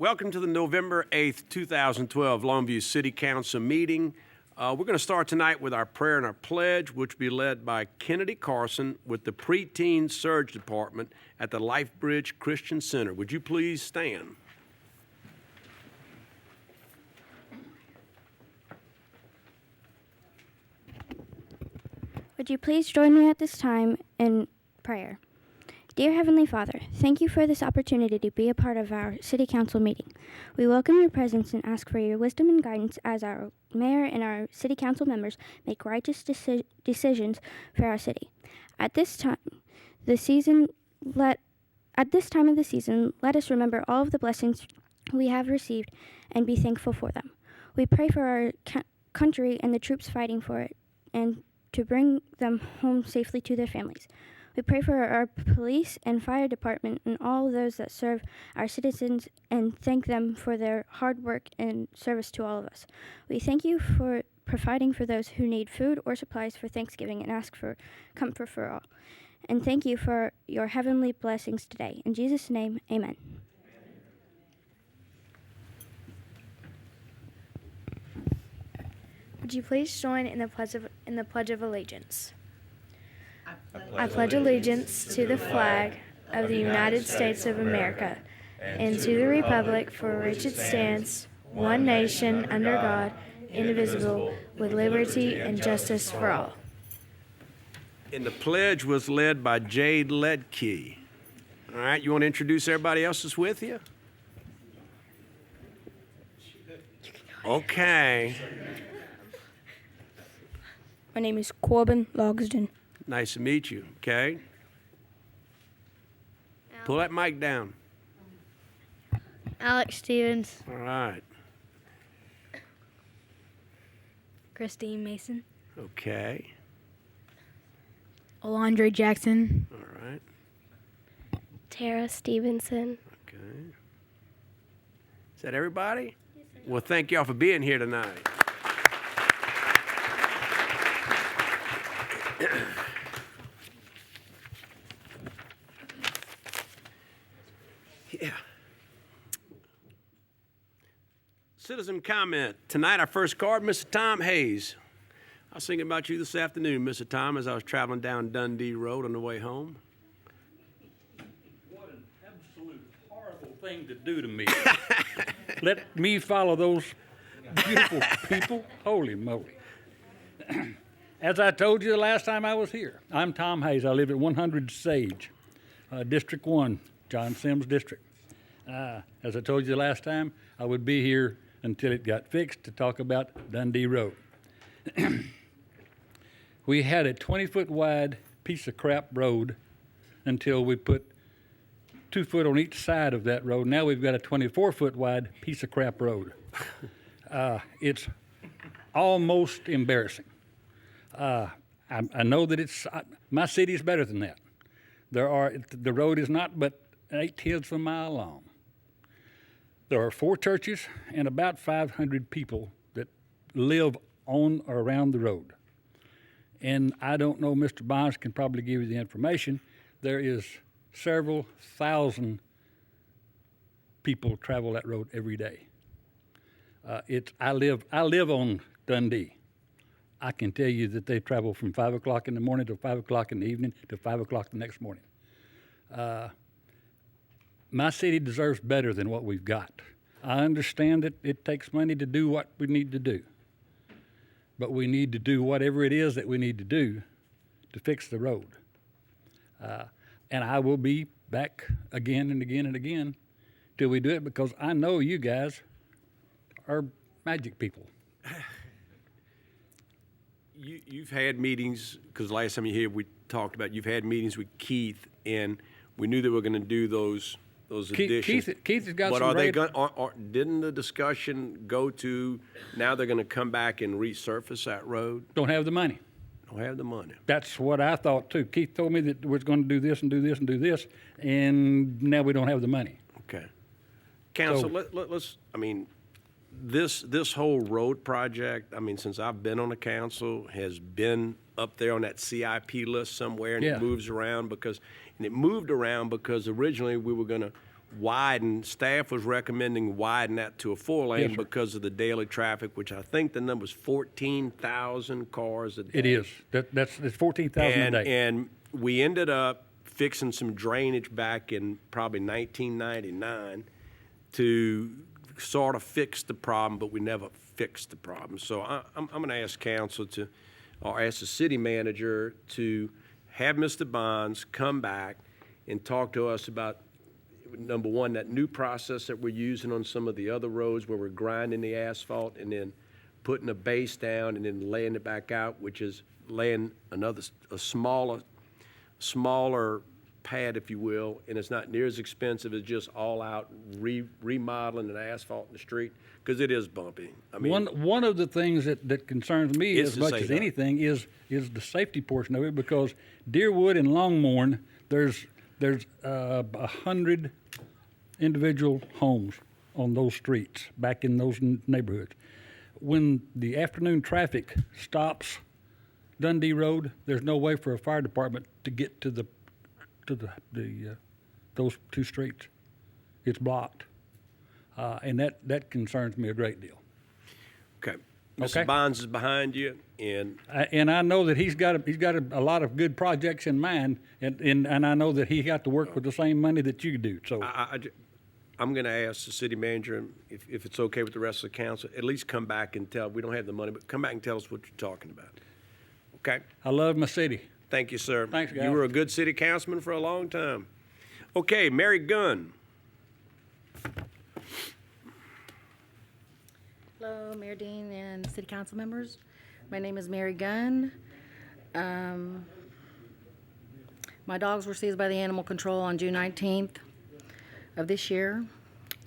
Welcome to the November 8th, 2012 Longview City Council meeting. We're going to start tonight with our prayer and our pledge, which will be led by Kennedy Carson with the Preteen Surge Department at the LifeBridge Christian Center. Would you please stand? Would you please join me at this time in prayer? Dear Heavenly Father, thank you for this opportunity to be a part of our City Council meeting. We welcome your presence and ask for your wisdom and guidance as our mayor and our City Council members make righteous decisions for our city. At this time of the season, let us remember all of the blessings we have received and be thankful for them. We pray for our country and the troops fighting for it, and to bring them home safely to their families. We pray for our police and fire department and all those that serve our citizens and thank them for their hard work and service to all of us. We thank you for providing for those who need food or supplies for Thanksgiving and ask for comfort for all. And thank you for your heavenly blessings today. In Jesus' name, amen. Would you please join in the Pledge of Allegiance? I pledge allegiance to the flag of the United States of America and to the republic for which it stands, one nation under God, indivisible, with liberty and justice for all. And the pledge was led by Jade Ledkey. All right, you want to introduce everybody else that's with you? Okay. My name is Corbin Logsden. Nice to meet you. Okay. Pull that mic down. Alex Stevens. All right. Christine Mason. Okay. Alondre Jackson. All right. Tara Stevenson. Okay. Is that everybody? Well, thank y'all for being here tonight. Yeah. Citizen comment. Tonight, our first card, Mr. Tom Hayes. I was thinking about you this afternoon, Mr. Tom, as I was traveling down Dundee Road on the way home. What an absolute horrible thing to do to me. Let me follow those beautiful people. Holy moly. As I told you the last time I was here, I'm Tom Hayes. I live at 100 Sage, District 1, John Sims District. As I told you the last time, I would be here until it got fixed to talk about Dundee Road. We had a 20-foot wide piece of crap road until we put 2 foot on each side of that road. Now we've got a 24-foot wide piece of crap road. It's almost embarrassing. I know that my city is better than that. The road is not but 8/10 of a mile long. There are 4 churches and about 500 people that live on or around the road. And I don't know, Mr. Bonds can probably give you the information. There is several thousand people travel that road every day. I live on Dundee. I can tell you that they travel from 5 o'clock in the morning to 5 o'clock in the evening to 5 o'clock the next morning. My city deserves better than what we've got. I understand that it takes money to do what we need to do, but we need to do whatever it is that we need to do to fix the road. And I will be back again and again and again till we do it, because I know you guys are magic people. You've had meetings, because last time you were here, we talked about you've had meetings with Keith, and we knew they were going to do those additions. Keith has got but some are they great... going? Didn't the discussion go to now they're going to come back and resurface that road? Don't have the money. Don't have the money. That's what I thought too. Keith told me that we're going to do this and do this and do this, and now we don't have the money. Okay. Council, So- let's. I mean, this whole road project. I mean, since I've been on the council, has been up there on that CIP list somewhere, and Yeah. it moves around because, and it moved around because originally we were widen, staff was recommending widen that to a 4-lane Yes, sir. because of the daily traffic, which I think the number is 14,000 cars a day. It is. It's 14,000 a day. And we ended up fixing some drainage back in probably 1999 to sort of fix the problem, but we never fixed the problem. So I'm going to ask council to, or ask the city manager to have Mr. Bonds come back and talk to us about, number one, that new process that we're using on some of the other roads where we're grinding the asphalt and then putting a base down and then laying it back out, which is laying a smaller pad, if you will, and it's not near as expensive as just all out remodeling and asphalt in the street, because it is bumpy. I mean, One of the things that concerns me It's as to much say as that. anything is the safety portion of it, because Deerwood and Longmorn, there's 100 individual homes on those streets back in those neighborhoods. When the afternoon traffic stops Dundee Road, there's no way for a fire department to get to those two streets. It's blocked, and that concerns me a great deal. okay. Okay. Mr. Bonds is behind you, and And I know that he's got a lot of good projects in mind, and I know that he got to work with the same money that you do. So I'm going to ask the city manager, if it's okay with the rest of the council, at least come back and tell, we don't have the money, but come back and tell us what you're talking about. Okay? I love my city. Thank you, sir. Thanks, guys. You were a good city councilman for a long time. Okay, Mary Gunn. Hello, Mayor Dean and City Council members. My name is Mary Gunn. My dogs were seized by the Animal Control on June 19th of this year.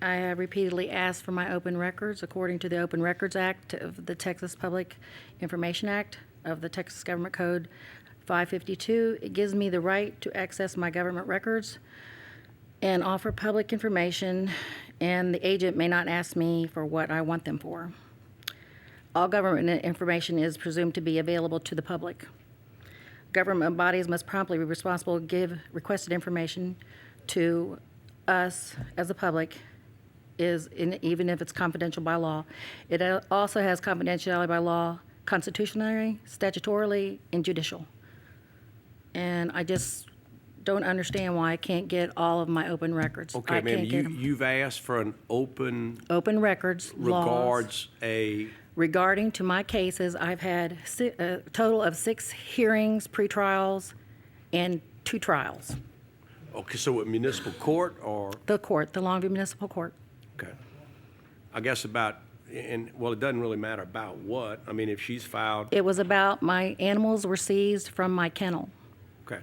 I have repeatedly asked for my open records according to the Open Records Act of the Texas Public Information Act of the Texas Government Code 552. It gives me the right to access my government records and offer public information, and the agent may not ask me for what I want them for. All government information is presumed to be available to the public. Government bodies must promptly be responsible to give requested information to us as the public, even if it's confidential by law. It also has confidentiality by law, constitutionally, statutorily, and judicial. And I just don't understand why I can't get all of my open records. Okay, I ma'am, can't get 'em. you've asked for an open Open records, laws. regards a, Regarding to my cases, I've had a total of 6 hearings, pretrials, and 2 trials. okay, so at municipal court or, The court, the Longview Municipal Court. okay. I guess about, and, well, it doesn't really matter about what. I mean, if she's filed, It was about my animals were seized from my kennel. okay.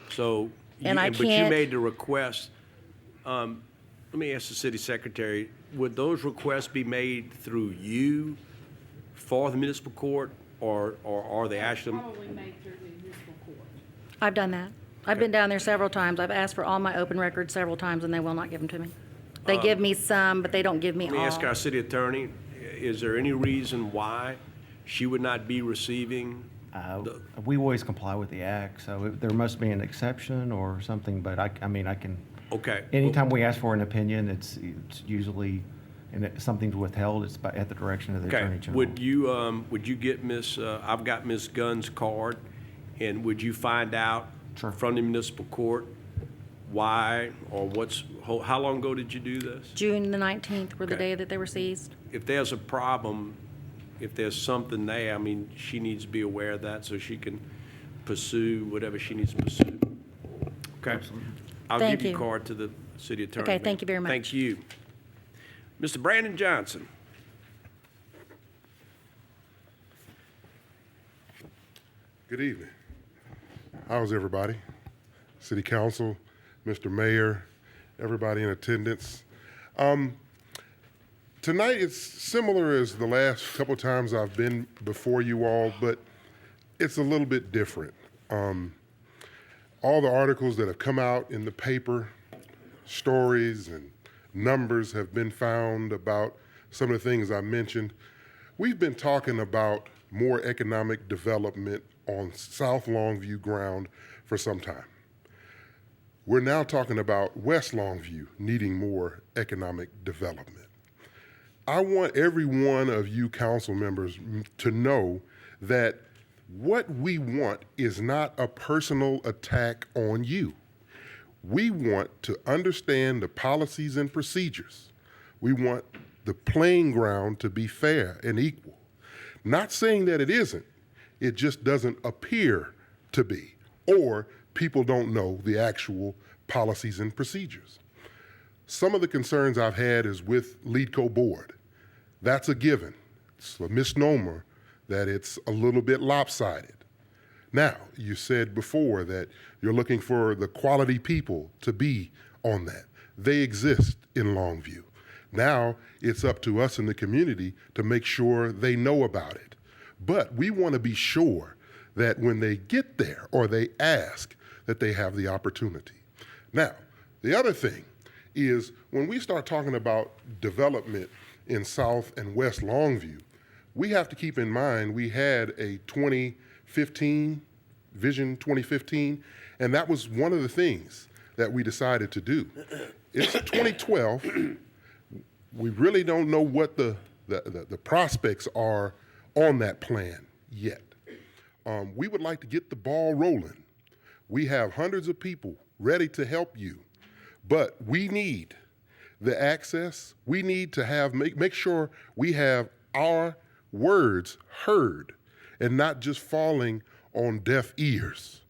So, And I but you can't- made the request. Let me ask the city secretary, would those requests be made through you for the municipal court, or are they actually? I've done that. I've been down there several times. I've asked for all my open records several times, and they will not give them to me. They give me some, but they don't give me Let me ask all. our city attorney, is there any reason why she would not be receiving? We always comply with the act, so there must be an exception or something, but I mean, I can, Okay. anytime we ask for an opinion, it's usually, and if something's withheld, it's at the direction of the Attorney Okay, General. would you get I've got Miss Gunn's card, and would you find out Sure. from the municipal court why, or how long ago did you do this? June the 19th were the Okay. day that they were seized. If there's a problem, if there's something there, I mean, she needs to be aware of that so she can pursue whatever she needs to pursue. Okay? I'll Thank give your you. card to the city attorney. Okay, ma'am. thank you very much. Thank you. Mr. Brandon Johnson. Good evening. How's everybody? City Council, Mr. Mayor, everybody in attendance. Tonight it's similar as the last couple times I've been before you all, but it's a little bit different. All the articles that have come out in the paper, stories and numbers have been found about some of the things I mentioned. We've been talking about more economic development on South Longview ground for some time. We're now talking about West Longview needing more economic development. I want every one of you council members to know that what we want is not a personal attack on you. We want to understand the policies and procedures. We want the playing ground to be fair and equal. Not saying that it isn't, it just doesn't appear to be, or people don't know the actual policies and procedures. Some of the concerns I've had is with LEEDCO board. That's a given. It's a misnomer that it's a little bit lopsided. Now, you said before that you're looking for the quality people to be on that. They exist in Longview. Now, it's up to us in the community to make sure they know about it. But we want to be sure that when they get there or they ask, that they have the opportunity. Now, the other thing is when we start talking about development in South and West Longview, we have to keep in mind we had a 2015, Vision 2015, and that was one of the things that we decided to do. It's 2012. We really don't know what the prospects are on that plan yet. We would like to get the ball rolling. We have hundreds of people ready to help you, but we need the access. We need to make sure we have our words heard and not just falling on deaf ears.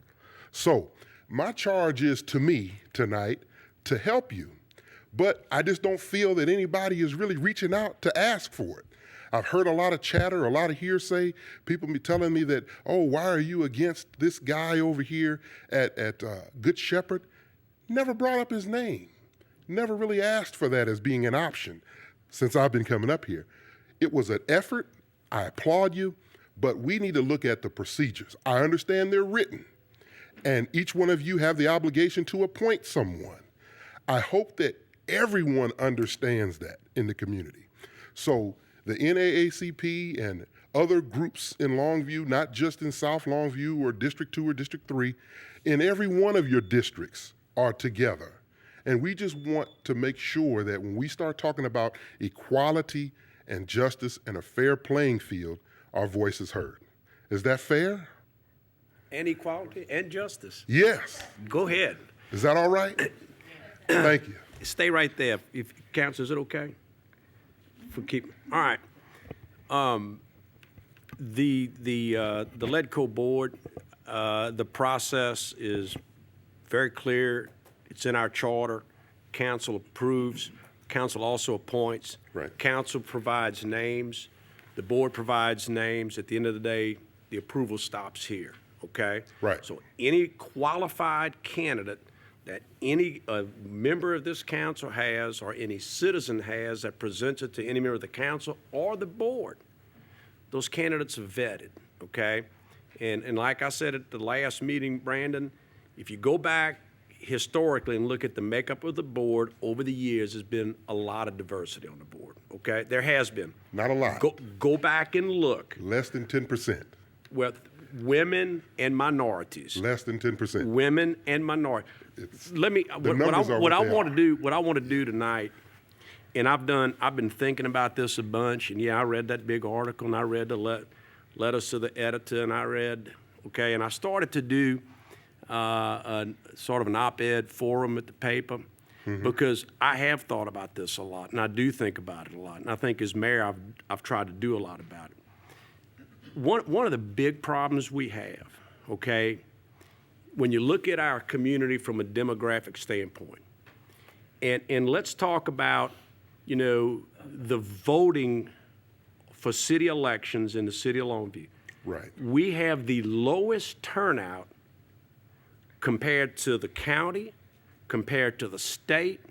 So my charge is to me tonight to help you, but I just don't feel that anybody is really reaching out to ask for it. I've heard a lot of chatter, a lot of hearsay, people be telling me that, oh, why are you against this guy over here at Good Shepherd? Never brought up his name. Never really asked for that as being an option since I've been coming up here. It was an effort. I applaud you, but we need to look at the procedures. I understand they're written, and each one of you have the obligation to appoint someone. I hope that everyone understands that in the community. So the NAACP and other groups in Longview, not just in South Longview or District 2 or District 3, in every one of your districts are together. And we just want to make sure that when we start talking about equality and justice and a fair playing field, our voice is heard. Is that fair? And equality and justice. Yes. Go ahead. Is that all right? Thank you. Stay right there. If Council, is it okay? All right. The LEDCO board, the process is very clear. It's in our charter. Council approves. Council also appoints. Right. Council provides names. The board provides names. At the end of the day, the approval stops here, okay? Right. So any qualified candidate that any member of this council has or any citizen has that presents it to any member of the council or the board, those candidates are vetted, okay? And like I said at the last meeting, Brandon, if you go back historically and look at the makeup of the board over the years, there's been a lot of diversity on the board, okay? There has been. Not a lot. Go back and look. Less than 10%. With women and minorities. Less than 10%. Women and minorities. Let me. What I want to do tonight, and I've been thinking about this a bunch. And yeah, I read that big article, and I read the letters to the editor, and I read. Okay, and I started to do sort of an op-ed forum at the paper because I have thought about this a lot, and I do think about it a lot. And I think as mayor, I've tried to do a lot about it. One of the big problems we have, okay, when you look at our community from a demographic standpoint, and let's talk about, you know, the voting for city elections in the city of Longview. Right. We have the lowest turnout compared to the county, compared to the state,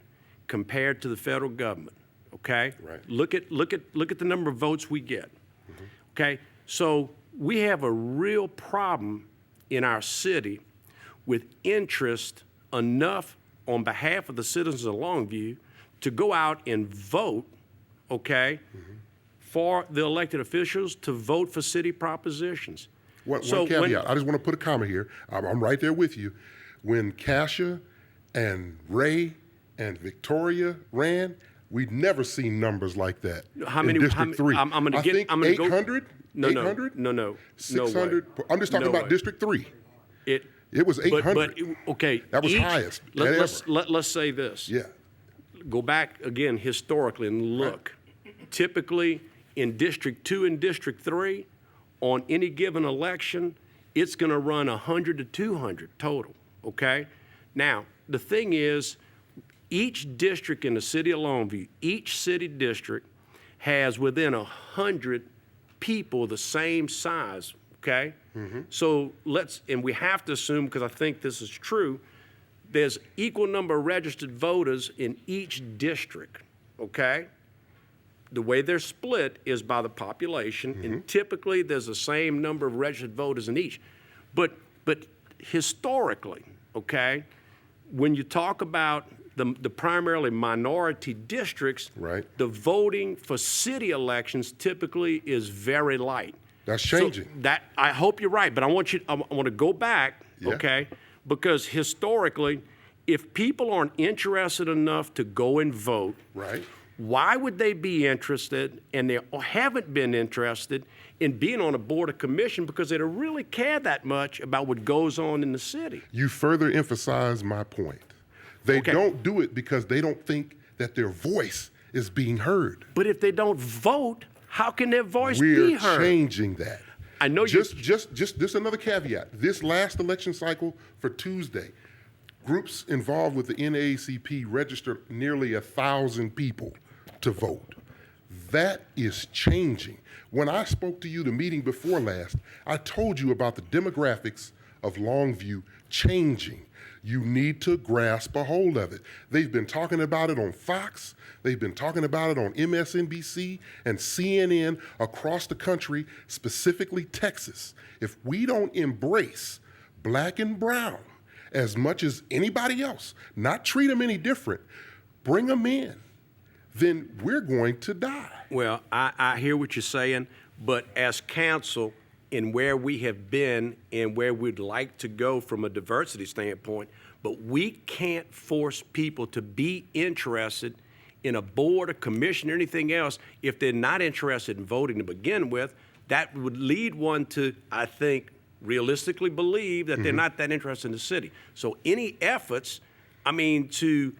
compared to the federal government. Okay? Right. Look at the number of votes we get. Okay? So we have a real problem in our city with interest enough on behalf of the citizens of Longview to go out and vote, okay, for the elected officials to vote for city propositions. One caveat. I just want to put a comma here. I'm right there with you. When Kasia and Ray and Victoria ran, we'd never seen numbers like that How in many? District 3. I'm going to I get. think I'm going to go. 800? No, 800? no. 600? No way. I'm just talking No about way. District 3. It was 800. But okay. That was highest Let's say this. Yeah. Go back again historically and look. Typically, in District 2 and District 3, on any given election, it's going to run 100 to 200 total, okay? Now, the thing is, each district in the city of Longview, each city district has within 100 people the same size, okay? So and we have to assume, because I think this is true, there's equal number of registered voters in each district, okay? The way they're split is by the population, and typically there's the same number of registered voters in each. But historically, okay, when you talk about the primarily minority districts, Right. the voting for city elections typically is very light. That's So changing. I hope you're right, but I want to go back, Yeah. okay? Because historically, if people aren't interested enough to go and vote, Right. why would they be interested, and they haven't been interested in being on a board or commission because they don't really care that much about what goes on in the city? You further emphasize my point. They Okay. don't do it because they don't think that their voice is being heard. But if they don't vote, how can their voice be We're heard? changing that. I know just another caveat. This last election cycle for Tuesday, groups involved with the NAACP registered nearly 1,000 people to vote. That is changing. When I spoke to you the meeting before last, I told you about the demographics of Longview changing. You need to grasp a hold of it. They've been talking about it on Fox. They've been talking about it on MSNBC and CNN across the country, specifically Texas. If we don't embrace black and brown as much as anybody else, not treat them any different, bring them in, then we're going to die. Well, I hear what you're saying, but as council, in where we have been and where we'd like to go from a diversity standpoint, but we can't force people to be interested in a board, a commission, or anything else if they're not interested in voting to begin with. That would lead one to, I think, realistically believe that they're not that interested in the city. So any efforts, to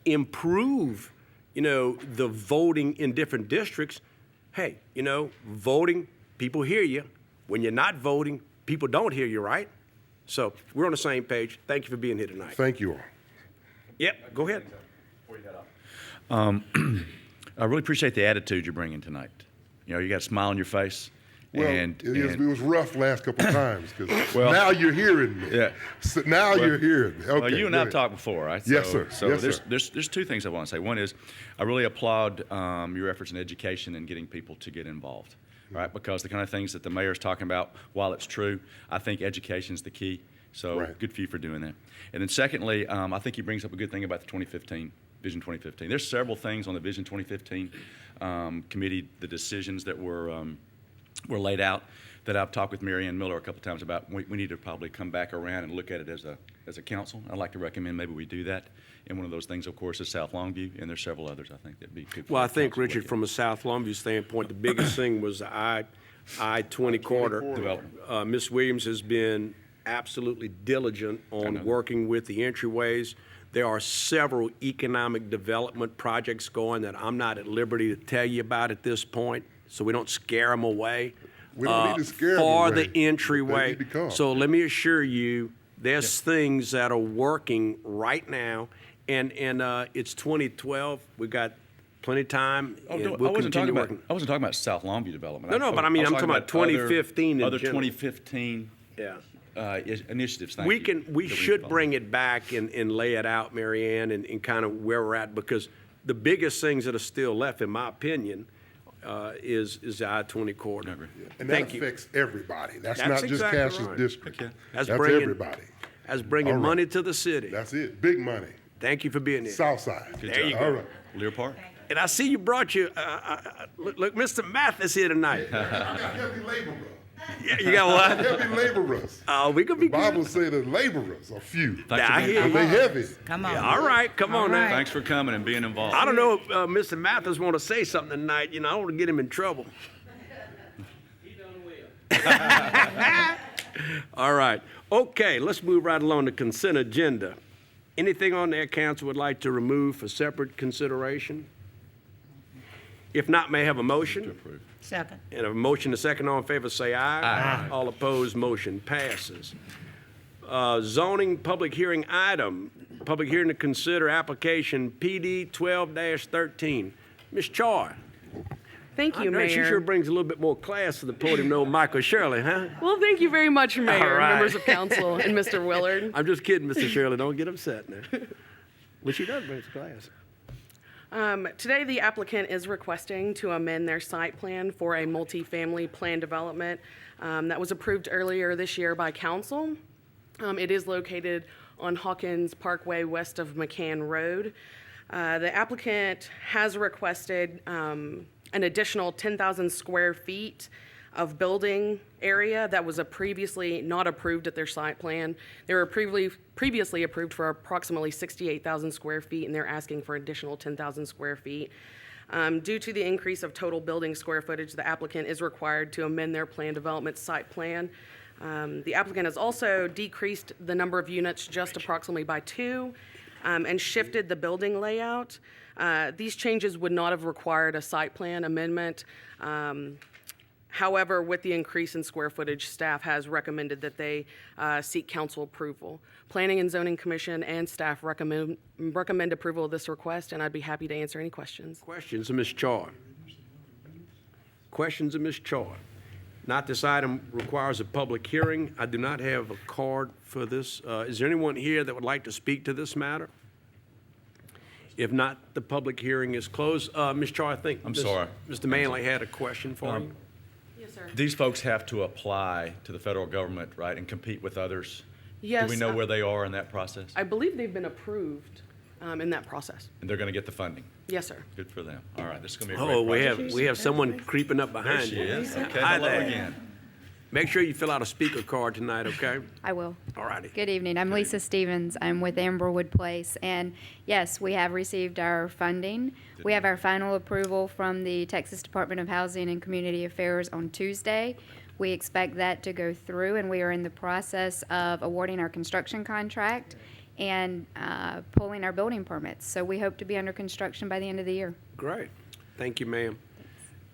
improve, the voting in different districts, hey, voting, people hear you. When you're not voting, people don't hear you, right? So we're on the same page. Thank you for being here tonight. Thank you all. Yep, go ahead. I really appreciate the attitude you're bringing tonight. You got a smile on your face. Well, and it was rough last couple of times because Well, now you're hearing me. Yeah. So now you're hearing me. Okay, Well, you and go I have ahead. talked before, right? Yes, sir. So Yes, there's, sir. there's two things I want to say. One is I really applaud your efforts in education and getting people to get involved, right? Because the kind of things that the mayor's talking about, while it's true, I think education is the key. So Right. good for you for doing that. And then secondly, I think he brings up a good thing about the Vision 2015. There's several things on the Vision 2015 committee, the decisions that were laid out that I've talked with Mary Ann Miller a couple times about. We need to probably come back around and look at it as a council. I'd like to recommend maybe we do that. And one of those things, of course, is South Longview, and there's several others I think that'd be good. For Well, I the think, council to look Richard, at. from a South Longview standpoint, the biggest thing was the I-20 corridor. Development. Ms. Williams has been absolutely diligent on working with the entryways. There are several economic development projects going that I'm not at liberty to tell you about at this point, so we don't scare them away. We don't need to scare 'em For away. the entryway. They need to come. So let me assure you, there's things that are working right now, and it's 2012. We've got plenty of time, and we'll continue working. I wasn't talking about South Longview development. No, but I mean, I'm talking about 2015 in Other general. 2015 Yeah. initiatives. Thank We you, can, we that should follow. bring it back and lay it out, Mary Ann, and kind of where we're at, because the biggest things that are still left, in my opinion, is the I-20 corridor. And that Thank you. affects everybody. That's That's not just exactly Cassius right. District. Okay. That's bringing- everybody. That's bringing All right. money to the city. That's it. Big money. Thank you for being here. Southside. There you All go. right. Lear Park? And I see you brought your, look, Mr. Mathis here tonight. Heavy labor, bro. Yeah, you got what? Heavy laborers. Oh, we could The be Bible good. say the laborers are few, Thanks I again. hear but they heavy. Come on. Yeah, all right, come on now. Thanks for coming and being involved. I don't know if Mr. Mathis want to say something tonight. You know, I don't want to get him in trouble. All right. Okay, let's move right along the consent agenda. Anything on there council would like to remove for separate consideration? If not, may I have a motion? Second. And a motion, a second, all in favor, say aye. Aye. All opposed, motion passes. Zoning public hearing item, public hearing to consider application PD 12-13. Ms. Choi. Thank you, Andrea, Mayor. she sure brings a little bit more class to the podium than old Michael Shirley, huh? Well, thank you very much, Mayor, right. members of council, and Mr. Willard. I'm just kidding, Mr. Shirley. Don't get upset now. Well, she does bring some class. Today, the applicant is requesting to amend their site plan for a multifamily plan development that was approved earlier this year by council. It is located on Hawkins Parkway west of McCann Road. The applicant has requested an additional 10,000 square feet of building area that was previously not approved at their site plan. They were previously approved for approximately 68,000 square feet, and they're asking for additional 10,000 square feet. Due to the increase of total building square footage, the applicant is required to amend their plan development site plan. The applicant has also decreased the number of units just approximately by 2 and shifted the building layout. These changes would not have required a site plan amendment. However, with the increase in square footage, staff has recommended that they seek council approval. Planning and Zoning Commission and staff recommend approval of this request, and I'd be happy to answer any questions. Questions of Ms. Choi? Questions of Ms. Choi? Not this item requires a public hearing. I do not have a card for this. Is there anyone here that would like to speak to this matter? If not, the public hearing is closed. Ms. Choi, I think I'm sorry. Mr. Manley had a question for you. Yes, sir. These folks have to apply to the federal government, right, and compete with others? Yes. Do we know where they are in that process? I believe they've been approved in that process. And they're going to get the funding? Yes, sir. Good for them. All right, this is going to be a great Oh, project. we have someone creeping up There behind she you. is. Okay, Hi hello there. again. Make sure you fill out a speaker card tonight, okay? I will. All righty. Good evening. I'm Lisa Stevens. I'm with Amberwood Place. And yes, we have received our funding. We have our final approval from the Texas Department of Housing and Community Affairs on Tuesday. We expect that to go through, and we are in the process of awarding our construction contract and pulling our building permits. So we hope to be under construction by the end of the year. Great. Thank you, ma'am.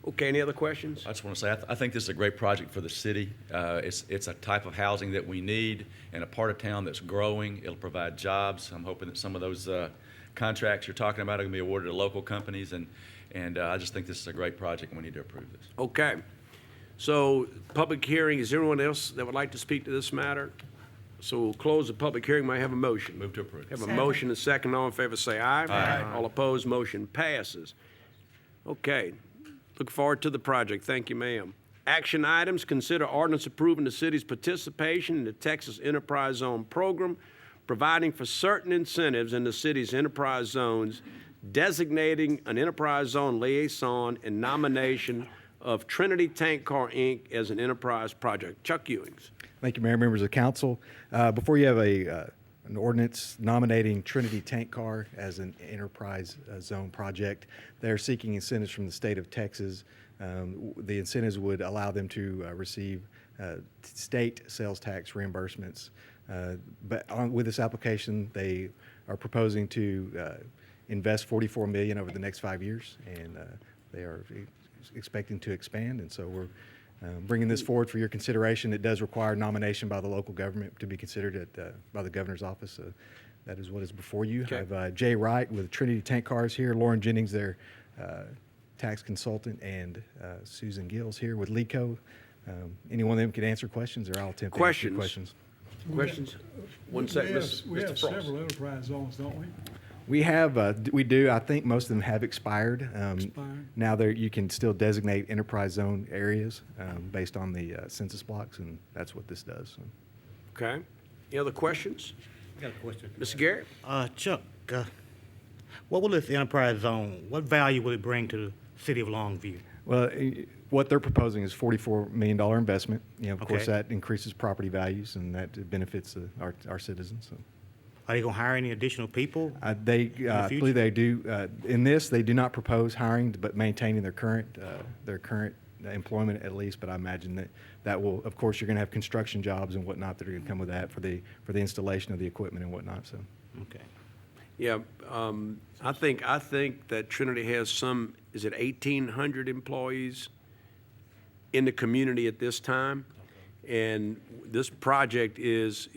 Okay, any other questions? I just want to say, I think this is a great project for the city. It's a type of housing that we need in a part of town that's growing. It'll provide jobs. I'm hoping that some of those contracts you're talking about are going to be awarded to local companies, and I just think this is a great project, and we need to approve this. Okay. So, public hearing, is there anyone else that would like to speak to this matter? So we'll close the public hearing. May I have a motion? Move to approve. Have a motion and a second. All in favor, say aye. Aye. All opposed, motion passes. Okay. Look forward to the project. Thank you, ma'am. Action items, consider ordinance approving the city's participation in the Texas Enterprise Zone program, providing for certain incentives in the city's enterprise zones, designating an enterprise zone liaison, and nomination of Trinity Tank Car, Inc. as an enterprise project. Chuck Ewings. Thank you, Mayor, members of council. Before you have an ordinance nominating Trinity Tank Car as an enterprise zone project, they're seeking incentives from the state of Texas. The incentives would allow them to receive state sales tax reimbursements. With this application, they are proposing to invest $44 million over the next 5 years, and they are expecting to expand, and so we're bringing this forward for your consideration. It does require nomination by the local government to be considered by the governor's office. That is what is before you. Okay. I have Jay Wright with Trinity Tank Cars here, Lauren Jennings, their tax consultant, and Susan Gills here with LECO. Any one of them could answer questions, or I'll attempt to answer questions. Questions? One second, We Mr. have Frost. several enterprise zones, don't we? We do. I think most of them have expired. Expired. Now you can still designate enterprise zone areas based on the census blocks, and that's what this does. Okay. Any other questions? I got a question. Mr. Garrett? Chuck, what will this enterprise zone, what value will it bring to the city of Longview? Well, what they're proposing is $44 million investment. You know, of course, Okay. that increases property values and that benefits our citizens. So. Are they going to hire any additional people? I future? believe they do. In this, they do not propose hiring, but maintaining their current employment at least. But I imagine that will, of course, you're going to have construction jobs and whatnot that are going to come with that for the installation of the equipment and whatnot. So. Okay. Yeah, I think that Trinity has some, is it 1,800 employees in the community at this time? And this project is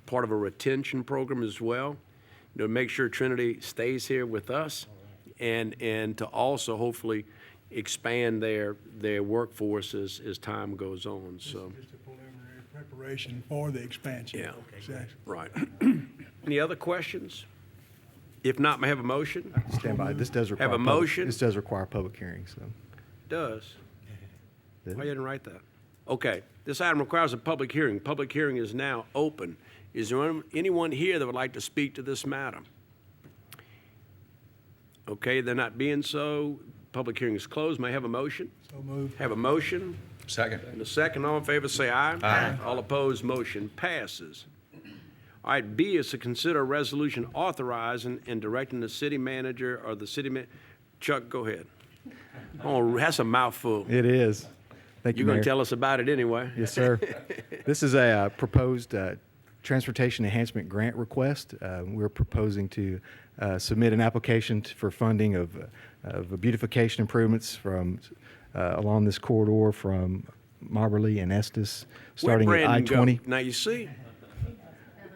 part of a retention program as well, to make sure Trinity stays here with us and to also hopefully expand their workforce as time goes on, so. Just a preliminary preparation for the expansion. Yeah. Exactly. Right. Any other questions? If not, may I have a motion? Stand by. This does require Have a motion? This does require public hearing. So. Does. Did Why it? you didn't write that? Okay, this item requires a public hearing. Public hearing is now open. Is there anyone here that would like to speak to this matter? Okay, there not being so, public hearing is closed. May I have a motion? So moved. Have a motion? Second. And a second, all in favor, say aye. Aye. All opposed, motion passes. All right, B is to consider a resolution authorizing and directing the city manager or the city Chuck, go ahead. Oh, that's a mouthful. It is. Thank you, You're going Mayor. to tell us about it anyway. Yes, sir. This is a proposed transportation enhancement grant request. We're proposing to submit an application for funding of beautification improvements from along this corridor from Moberly and Estes, starting Where'd at Brandon I-20 go? Now, you see?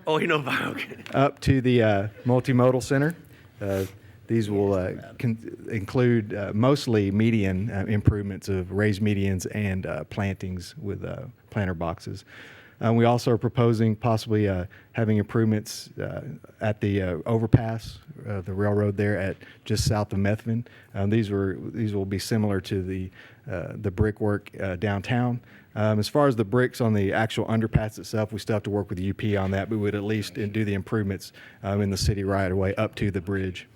Oh, you know, okay. up to the multimodal center. These will include mostly median improvements of raised medians and plantings with planter boxes. We also are proposing possibly having improvements at the overpass, the railroad there at just south of Methven. These will be similar to the brickwork downtown. As far as the bricks on the actual underpass itself, we still have to work with the UP on that, but we would at least do the improvements in the city right away up to the bridge.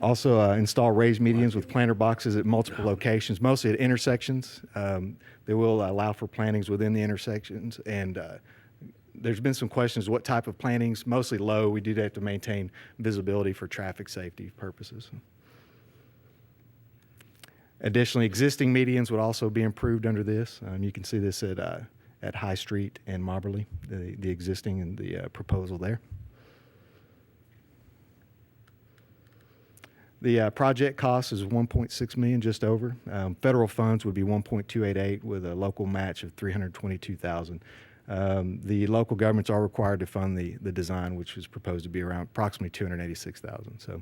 Also install raised medians with planter boxes at multiple locations, mostly at intersections. They will allow for plantings within the intersections, and there's been some questions what type of plantings, mostly low. We do have to maintain visibility for traffic safety purposes. Additionally, existing medians would also be improved under this. You can see this at High Street and Moberly, the existing and the proposal there. The project cost is $1.6 million, just over. Federal funds would be $1.288 with a local match of $322,000. The local governments are required to fund the design, which is proposed to be around approximately $286,000. So,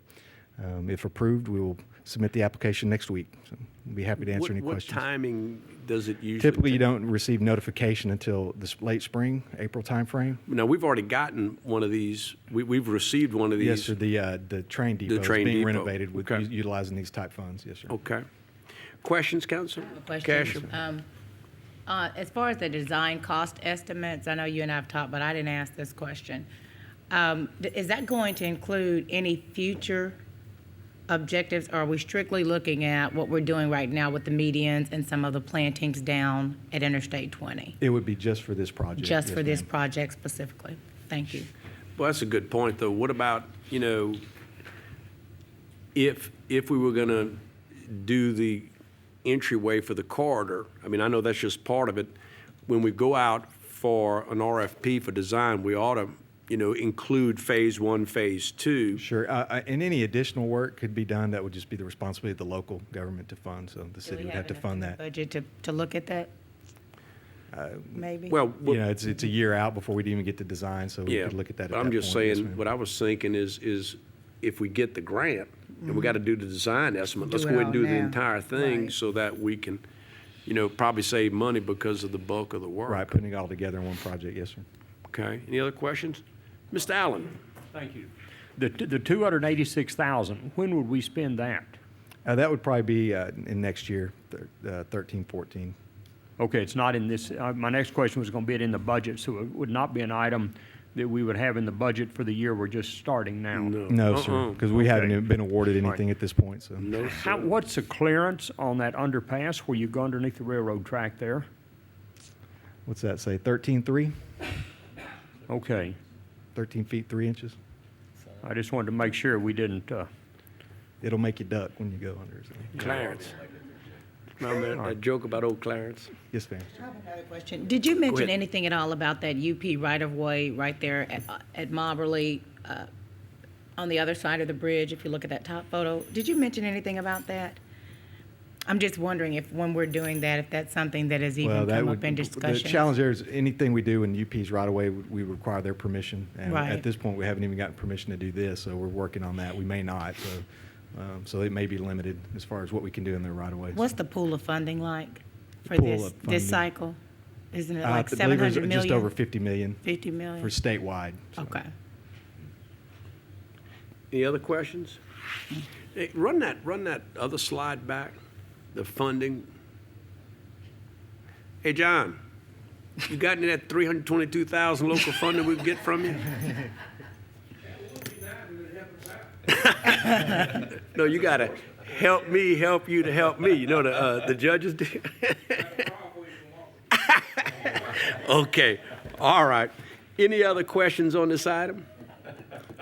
if approved, we will submit the application next week. So, we'll be happy to answer any questions. What timing does it usually Typically, you take? don't receive notification until the late spring, April timeframe. Now, we've already gotten one of these. We've received one of these. Yes, sir. The train depot is train being depot. renovated with Okay. utilizing these type funds. Yes, sir. Okay. Questions, Council? Question. Cashier? As far as the design cost estimates, I know you and I have talked, but I didn't ask this question. Is that going to include any future objectives, or are we strictly looking at what we're doing right now with the medians and some of the plantings down at Interstate 20? It would be just for this project. Just yes, for this ma'am. project specifically? Thank you. Well, that's a good point, though. What about, if we were going to do the entryway for the corridor? I mean, I know that's just part of it. When we go out for an RFP for design, we ought to, include phase 1, phase 2. Sure. And any additional work could be done. That would just be the responsibility of the local government to fund. So the city would have to fund that. Budget to look at that? Maybe? Well, It's a year out before we'd even get to design, so we yeah, could look at that at but I'm that just point. Yes, saying, ma'am. what I was thinking is if we get the grant and we got to do the design estimate, let's Do go it ahead and all do the now. entire thing Right. so that we can, probably save money because of the bulk of the work. Right, putting it all together in one project. Yes, sir. Okay. Any other questions? Mr. Allen? Thank you. The $286,000, when would we spend that? That would probably be in next year, 13, 14. Okay, it's not in this, my next question was going to be in the budget, so it would not be an item that we would have in the budget for the year we're just starting now? No, sir, because we haven't even been awarded anything at this point, so. No, How, sir. what's the clearance on that underpass where you go underneath the railroad track there? What's that say, 13.3? Okay. 13 feet, 3 inches? I just wanted to make sure we didn't, It'll make you duck when you go under, so. Clarence. Remember that joke about old Clarence? Yes, ma'am. I have another question. Did you mention ahead. anything at all about that UP right-of-way right there at Moberly, on the other side of the bridge, if you look at that top photo? Did you mention anything about that? I'm just wondering if, when we're doing that, if that's something that has even come up in The discussion. challenge there is anything we do in UP's right away, we require their permission. And Right. at this point, we haven't even gotten permission to do this, so we're working on that. We may not, so it may be limited as far as what we can do in their right away. What's the pool of funding like for Pool this, of funding. this cycle? Isn't it like I believe there's 700 million? just over 50 million 50 million? for statewide. so. Okay. Any other questions? Hey, run that other slide back, the funding. Hey, John, you got any of that 322,000 local funding we can get from you? No, you gotta help me help you to help me. You know the judges do. Okay, all right. Any other questions on this item?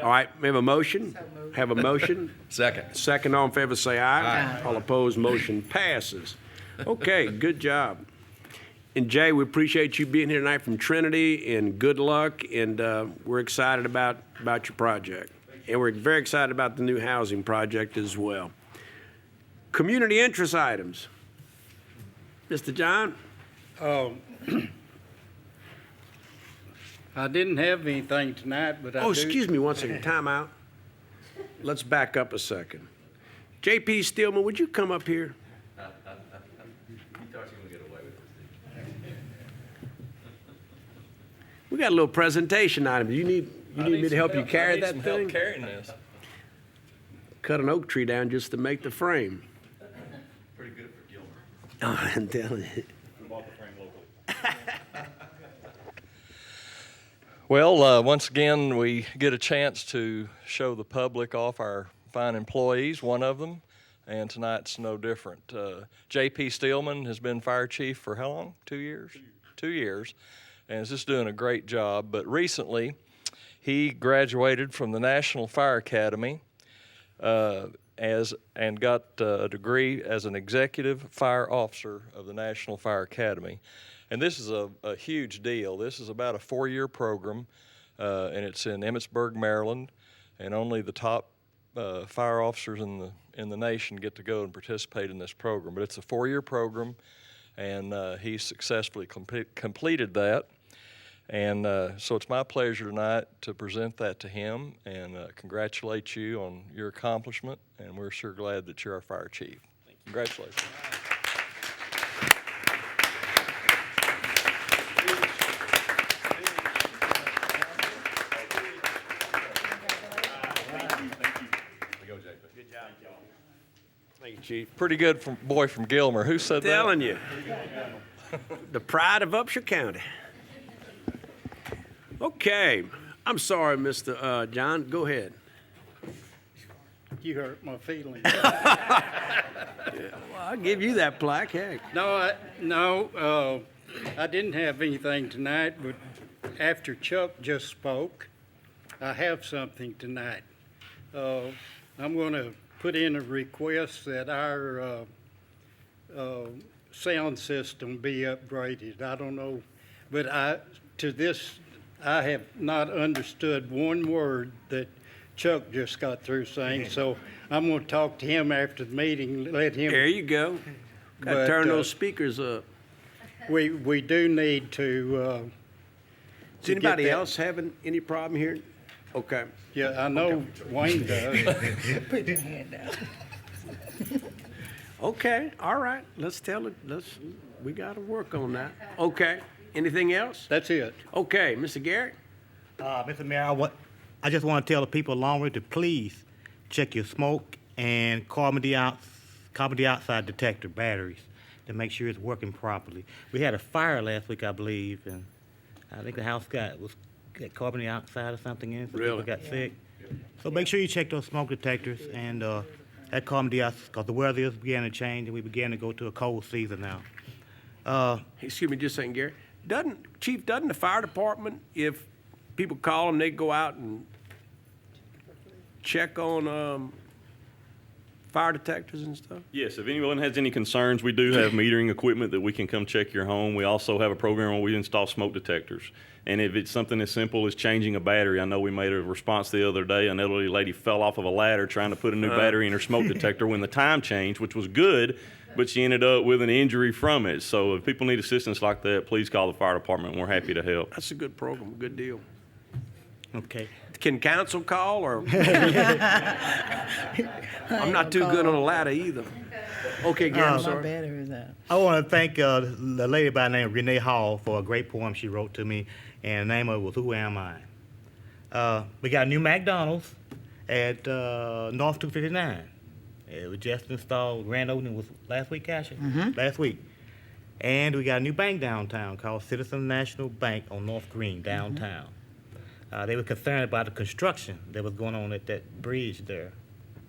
All right, we have a motion. Have a motion. Second. Second, all in favor, say aye. All opposed, motion passes. Okay, good job. And Jay, we appreciate you being here tonight from Trinity, and good luck. And we're excited about your project, and we're very excited about the new housing project as well. Community interest items. Mr. John? I didn't have anything tonight, but I do. Oh, excuse me one second. Time out. Let's back up a second. J.P. Stillman, would you come up here? We got a little presentation item. You need me to help you carry that thing? carrying this. Cut an oak tree down just to make the frame. Pretty good for Gilmer. Oh, I'm telling you. Well, once again, we get a chance to show the public off our fine employees, one of them, and tonight's no different. J.P. Stillman has been fire chief for how long? 2 years? 2 years, and is just doing a great job. But recently, he graduated from the National Fire Academy and got a degree as an executive fire officer of the National Fire Academy. And this is a huge deal. This is about a 4-year program, and it's in Emmitsburg, Maryland, and only the top fire officers in the nation get to go and participate in this program. But it's a 4-year program, and he successfully completed that. And so it's my pleasure tonight to present that to him and congratulate you on your accomplishment, and we're sure glad that you're our fire chief. Congratulations. Thank you, Chief. Pretty good boy from Gilmer. Who said that? Telling you. The pride of Upshur County. Okay. I'm sorry, Mr. John. Go ahead. You hurt my feelings. Well, I'll give you that plaque. Heck. No, I didn't have anything tonight, but after Chuck just spoke, I have something tonight. I'm going to put in a request that our sound system be upgraded. I don't know, but I have not understood one word that Chuck just got through saying, so I'm going to talk to him after the meeting, let him. There you go. Got to turn those speakers up. We do need to. Does anybody else having any problem here? Okay. Yeah, I know Wayne does. Put your hand down. Okay, all right. We got to work on that. Okay. Anything else? That's it. Okay, Mr. Garrett? Mr. Mayor, I just want to tell the people of Longwood to please check your smoke and carbon dioxide detector batteries to make sure it's working properly. We had a fire last week, I believe, and I think the house was got carbon dioxide or something in it. So Really? People got sick. So make sure you check those smoke detectors and that carbon dioxide, because the weather is beginning to change and we begin to go to a cold season now. Excuse me just a second, Gary. Chief, doesn't the fire department, if people call them, they go out and check on fire detectors and stuff? Yes, if anyone has any concerns, we do have metering equipment that we can come check your home. We also have a program where we install smoke detectors. And if it's something as simple as changing a battery, I know we made a response the other day. An elderly lady fell off of a ladder trying to put a new battery in her smoke detector when the time changed, which was good, but she ended up with an injury from it. So if people need assistance like that, please call the fire department. We're happy to help. That's a good program, good deal. Okay. Can council call, or? I'm not too good on a ladder either. Okay, Gary, I'm sorry. I want to thank the lady by the name of Renee Hall for a great poem she wrote to me, and the name of it was Who Am I? We got a new McDonald's at North 259. It was just installed. Grand opening was last week, Asher? Last week. And we got a new bank downtown called Citizen National Bank on North Green downtown. They were concerned about the construction that was going on at that bridge there.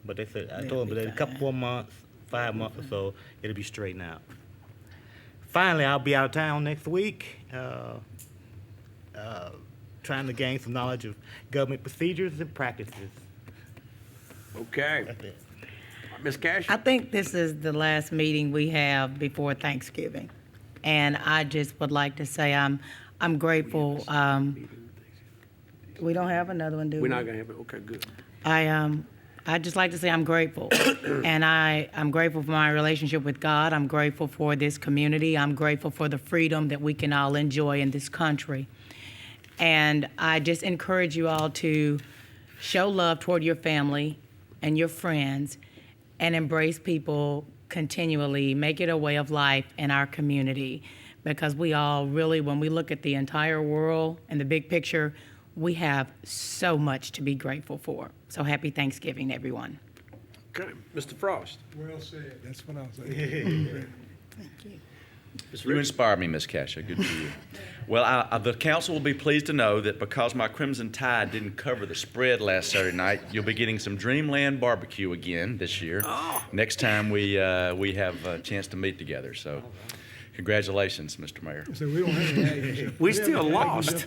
But they said, I told them, but in a couple more months, 5 months or so, it'll be straightened out. Finally, I'll be out of town next week, trying to gain some knowledge of government procedures and practices. Okay. That's it. Ms. Cash? I think this is the last meeting we have before Thanksgiving. And I just would like to say I'm grateful. We don't have another one, do we? We're not going to have it. Okay, good. I'd just like to say I'm grateful. And I'm grateful for my relationship with God. I'm grateful for this community. I'm grateful for the freedom that we can all enjoy in this country. And I just encourage you all to show love toward your family and your friends and embrace people continually. Make it a way of life in our community. Because we all really, when we look at the entire world and the big picture, we have so much to be grateful for. So happy Thanksgiving, everyone. Okay. Mr. Frost? Well said. That's what I was saying. Thank you. You inspire me, Ms. Casha. Good for you. Well, the council will be pleased to know that because my Crimson Tide didn't cover the spread last Saturday night, you'll be getting some Dreamland barbecue again this year. Oh. Next time we have a chance to meet together. So, congratulations, Mr. Mayor. So we don't have any Aggies. We still lost.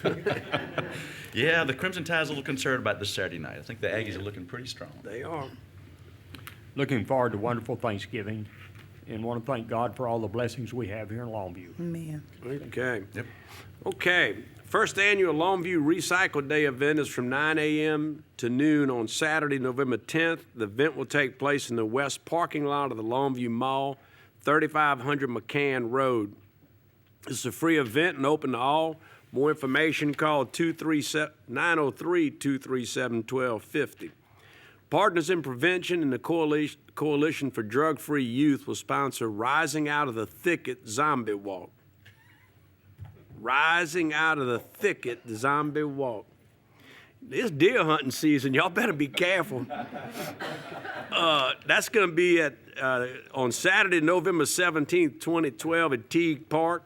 Yeah, the Crimson Tide's a little concerned about this Saturday night. I think the Aggies are looking pretty strong. They are. Looking forward to wonderful Thanksgiving and want to thank God for all the blessings we have here in Longview. Amen. Okay. Yep. Okay. First annual Longview Recycle Day event is from 9 a.m. to noon on Saturday, November 10th. The event will take place in the west parking lot of the Longview Mall, 3500 McCann Road. It's a free event and open to all. More information, call 903-237-1250. Partners in Prevention and the Coalition for Drug-Free Youth will sponsor Rising Out of the Thicket Zombie Walk. Rising Out of the Thicket Zombie Walk. It's deer hunting season. Y'all better be careful. That's going to be on Saturday, November 17th, 2012 at Teague Park,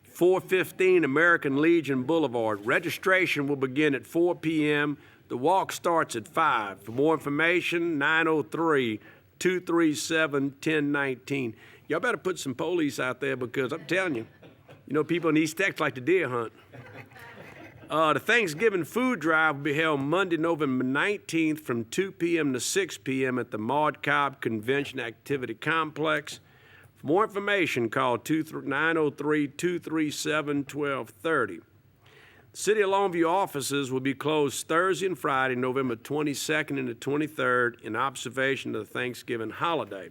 415 American Legion Boulevard. Registration will begin at 4 p.m. The walk starts at 5. For more information, 903-237-1019. Y'all better put some police out there because I'm telling you, people in East Texas like to deer hunt. The Thanksgiving food drive will be held Monday, November 19th from 2 p.m. to 6 p.m. at the Maud Cobb Convention Activity Complex. For more information, call 903-237-1230. The City of Longview offices will be closed Thursday and Friday, November 22nd and the 23rd, in observation of the Thanksgiving holiday.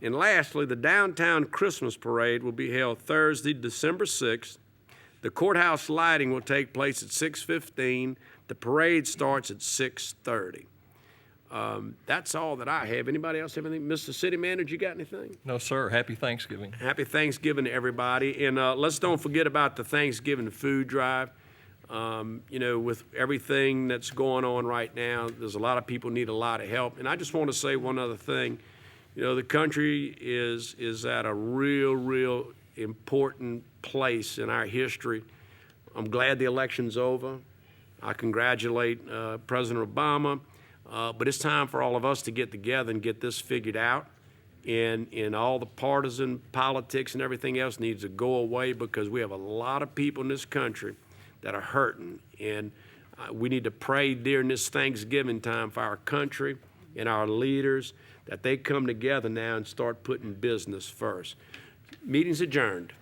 And lastly, the Downtown Christmas Parade will be held Thursday, December 6th. The courthouse lighting will take place at 6:15. The parade starts at 6:30. That's all that I have. Anybody else have anything? Mr. City Manager, you got anything? No, sir. Happy Thanksgiving. Happy Thanksgiving to everybody. And let's don't forget about the Thanksgiving food drive. With everything that's going on right now, there's a lot of people need a lot of help. And I just want to say one other thing. The country is at a real important place in our history. I'm glad the election's over. I congratulate President Obama, but it's time for all of us to get together and get this figured out. And all the partisan politics and everything else needs to go away, because we have a lot of people in this country that are hurting. And we need to pray during this Thanksgiving time for our country and our leaders, that they come together now and start putting business first. Meeting's adjourned.